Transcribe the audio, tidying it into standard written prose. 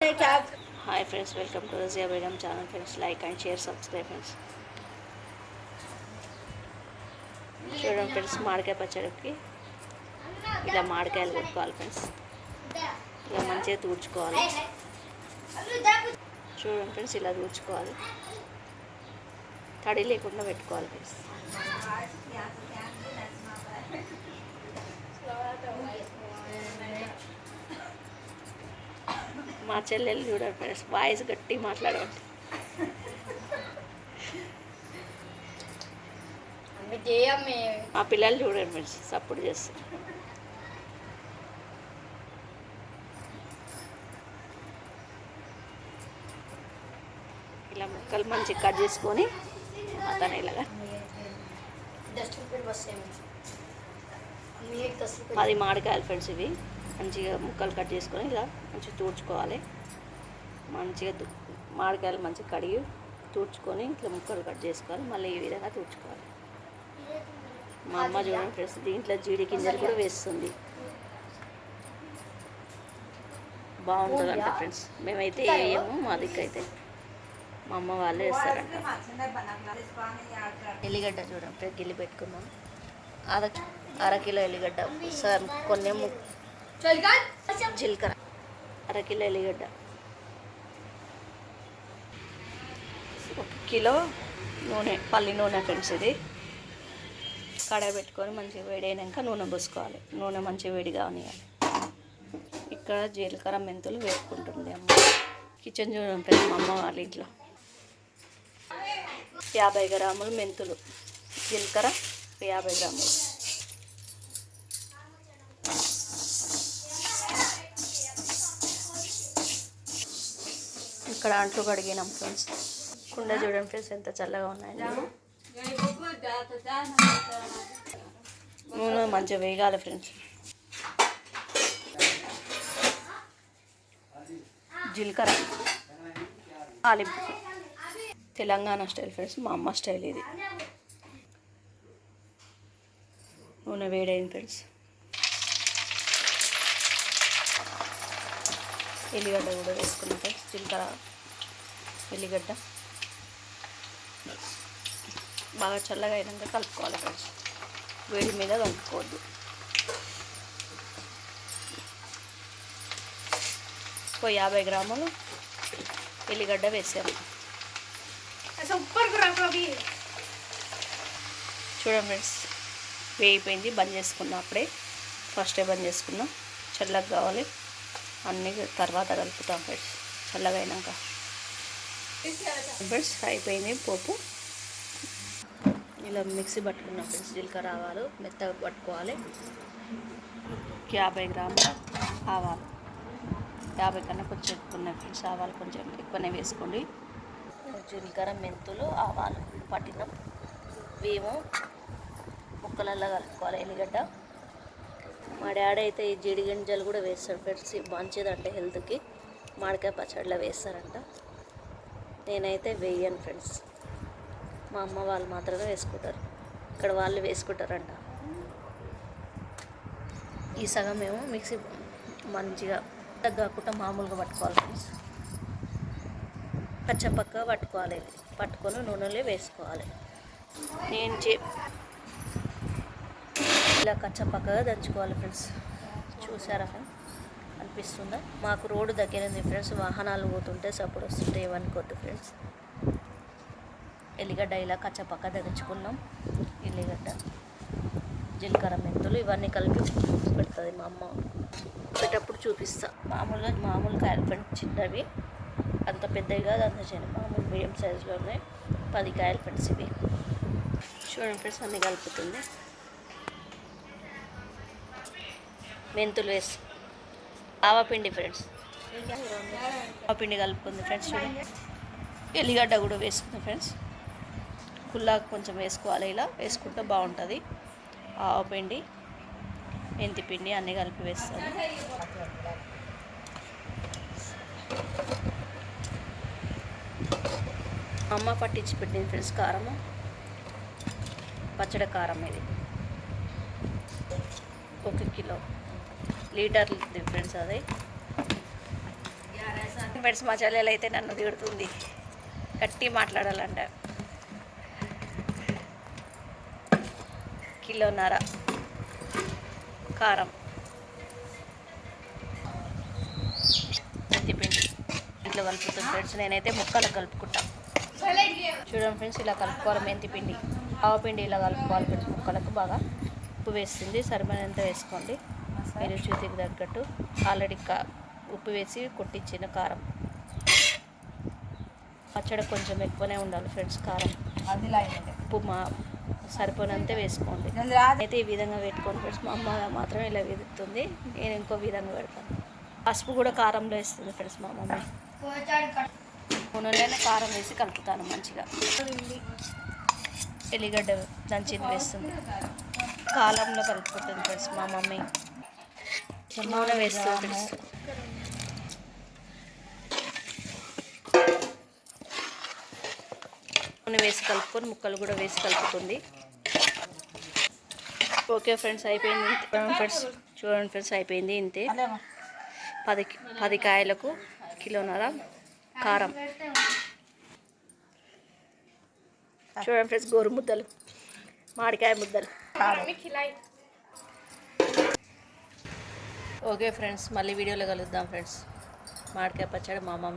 Hi friends, welcome to Razia Begum channel. Friends, like and share, subscribe friends. చూడండి friends, మామిడికాయ పచ్చడికి ఇలా మామిడికాయలు కొట్టుకోవాలి ఫ్రెండ్స్. ఇలా మంచిగా తూడ్చుకోవాలి. చూడండి ఫ్రెండ్స్, ఇలా తూడ్చుకోవాలి. తడి లేకుండా పెట్టుకోవాలి ఫ్రెండ్స్. మా చెల్లెలు చూడండి ఫ్రెండ్స్, వాయిస్ గట్టి మాట్లాడండి. మా పిల్లలు చూడండి ఫ్రెండ్స్, సపోర్ట్ చేస్తారు. ఇలా ముక్కలు మంచిగా కట్ చేసుకొని అతను ఇలాగా 10 మామిడికాయలు ఫ్రెండ్స్. ఇవి మంచిగా ముక్కలు కట్ చేసుకొని ఇలా మంచిగా తూడ్చుకోవాలి. మంచిగా మామిడికాయలు మంచిగా కడిగి తూడ్చుకొని ఇట్లా ముక్కలు కట్ చేసుకోవాలి. మళ్ళీ ఈ విధంగా తూడ్చుకోవాలి. మా అమ్మ చూడండి ఫ్రెండ్స్, దీంట్లో జీడి గింజలు కూడా వేస్తుంది. బాగుంటుంది అంట ఫ్రెండ్స్. మేమైతే వేయము, మా దిక్కైతే మా అమ్మ వాళ్ళే వేస్తారంట. ఎల్లిగడ్డ చూడండి, గిల్లి పెట్టుకున్నాం. అరకిలో ఎల్లిగడ్డ, కొన్ని జీలకర్ర, అరకిలో ఎల్లిగడ్డ, 1 కిలో నూనె, పల్లి నూనె ఫ్రెండ్స్. ఇది కడాయి పెట్టుకొని మంచిగా వేడైనాక నూనె పోసుకోవాలి. నూనె మంచిగా వేడిగా ఉనియాలి. ఇక్కడ జీలకర్ర మెంతులు వేసుకుంటుంది అమ్మ. కిచెన్ చూడండి ఫ్రెండ్స్, మా అమ్మ వాళ్ళ ఇంట్లో 50 గ్రాములు మెంతులు, జీలకర్ర 50 గ్రాములు. ఇక్కడ అంట్లు కడిగినాం ఫ్రెండ్స్. కుండ చూడండి ఫ్రెండ్స్, ఎంత చల్లగా ఉన్నాయండి. నూనె మంచిగా వేగాలి ఫ్రెండ్స్. జీలకర్ర ఆలింపు, తెలంగాణ స్టైల్ ఫ్రెండ్స్, మా అమ్మ స్టైల్ ఇది. నూనె వేడైంది ఫ్రెండ్స్. ఎల్లిగడ్డ కూడా వేసుకున్నాం ఫ్రెండ్స్. జీలకర్ర, ఎల్లిగడ్డ బాగా చల్లగా అయినాక కలుపుకోవాలి ఫ్రెండ్స్. వేడి మీద కలుపుకోవద్దు. ఒక 50 గ్రాములు ఎల్లిగడ్డ వేసాము. చూడండి ఫ్రెండ్స్, వేగిపోయింది. బంద్ చేసుకున్నా, అప్పుడే ఫస్టే బంద్ చేసుకున్నా. చల్లగా కావాలి, అన్నీ తర్వాత కలుపుతాం ఫ్రెండ్స్ చల్లగా అయినాక. ఫ్రెండ్స్ అయిపోయింది పోపు. ఇలా మిక్సీ పట్టుకున్నాం ఫ్రెండ్స్. జీలకర్ర ఆవాలు మెత్తగా పట్టుకోవాలి. 50 గ్రాముల ఆవాలు, 50 కన్నా కొంచెం ఎక్కువ ఫ్రెండ్స్. ఆవాలు కొంచెం ఎక్కువనే వేసుకోండి. జీలకర్ర మెంతులు ఆవాలు పట్టినాం. వేము ముక్కలల్లో కలుపుకోవాలి. ఎల్లిగడ్డ, మా డాడీ అయితే ఈ జీడి గింజలు కూడా వేస్తాడు ఫ్రెండ్స్. మంచిదంట హెల్త్కి, మామిడికాయ పచ్చడిలో వేస్తారంట. నేనైతే వేయను ఫ్రెండ్స్. మా అమ్మ వాళ్ళు మాత్రమే వేసుకుంటారు. ఇక్కడ వాళ్ళు వేసుకుంటారంట. ఈ సగం ఏమో మిక్సీ మంచిగా తగ్గకుండా మామూలుగా పట్టుకోవాలి ఫ్రెండ్స్. పచ్చపక్క పట్టుకోవాలి. పట్టుకొని నూనెలో వేసుకోవాలి. నేను ఇలా కచ్చపక్కగా దంచుకోవాలి ఫ్రెండ్స్. చూసారా ఫ్రెండ్స్, అనిపిస్తుందా? మాకు రోడ్డు దగ్గర ఉంది ఫ్రెండ్స్. వాహనాలు పోతుంటే సపోర్ట్ వస్తుంటే ఏమనుకోద్దు ఫ్రెండ్స్. ఎల్లిగడ్డ ఇలా కచ్చపక్క దంచుకున్నాం. ఎల్లిగడ్డ, జీలకర్ర మెంతులు ఇవన్నీ కలిపి పెడుతుంది మా అమ్మ. పెట్టేటప్పుడు చూపిస్తా. మామూలు కాయలు ఫ్రెండ్స్, చిన్నవి, అంత పెద్దవి కాదు, అంత చిన్న, మామూలు మీడియం సైజులో ఉన్నాయి. 10 కాయలు ఫ్రెండ్స్ ఇవి. చూడండి ఫ్రెండ్స్, అన్నీ కలుపుతుంది. మెంతులు వేసి ఆవపిండి ఫ్రెండ్స్, ఆవపిండి కలుపుకుంది ఫ్రెండ్స్. చూడండి, ఎల్లిగడ్డ కూడా వేసుకుంది ఫ్రెండ్స్. కుల్లాగా కొంచెం వేసుకోవాలి. ఇలా వేసుకుంటే బాగుంటుంది. ఆవపిండి, మెంతి పిండి అన్నీ కలిపి వేస్తాను. అమ్మ పట్టించి పెట్టింది ఫ్రెండ్స్ కారము, పచ్చడి కారం. ఇది 1 కిలో లీటర్ ఫ్రెండ్స్. అది ఫ్రెండ్స్ మా చెల్లెలు అయితే నన్ను తిడుతుంది, గట్టి మాట్లాడాలంట. 1.5 కిలో కారం, మెంతిపిండి ఇట్లా కలుపుతుంది ఫ్రెండ్స్. నేనైతే ముక్కలు కలుపుకుంటా. చూడండి ఫ్రెండ్స్, ఇలా కలుపుకోవాలి. మెంతిపిండి ఆవపిండి ఇలా కలుపుకోవాలి ఫ్రెండ్స్. ముక్కలకు బాగా ఉప్పు వేస్తుంది, సరిపడినంత వేసుకోండి. మీరు రుచికి తగ్గట్టు. ఆల్రెడీ ఉప్పు వేసి కొట్టించిన కారం. పచ్చడి కొంచెం ఎక్కువనే ఉండాలి ఫ్రెండ్స్ కారం. ఉప్పు సరిపోయినంతే వేసుకోండి. అయితే ఈ విధంగా పెట్టుకోండి ఫ్రెండ్స్. మా అమ్మ మాత్రం ఇలా వెతుకుతుంది, నేను ఇంకో విధంగా పెడతాను. పసుపు కూడా కారంలో వేస్తుంది ఫ్రెండ్స్ మా మమ్మీ. నూనెలోనే కారం వేసి కలుపుతాను మంచిగా. ఎల్లిగడ్డ దంచింది వేస్తుంది, కాలంలో కలుపుకుంటుంది ఫ్రెండ్స్ మా మమ్మీ. నూనె వేస్తుంది ఫ్రెండ్స్. నూనె వేసి కలుపుకొని ముక్కలు కూడా వేసి కలుపుతుంది. ఓకే ఫ్రెండ్స్, అయిపోయింది. చూడండి ఫ్రెండ్స్, అయిపోయింది. ఇంతే. 10 కాయలకు 1.5 కిలో కారం. చూడండి ఫ్రెండ్స్, గోరు ముద్దలు, మామిడికాయ ముద్దలు. ఓకే ఫ్రెండ్స్, మళ్ళీ వీడియోలో కలుద్దాం ఫ్రెండ్స్. మామిడికాయ పచ్చడి మా మమ్మీ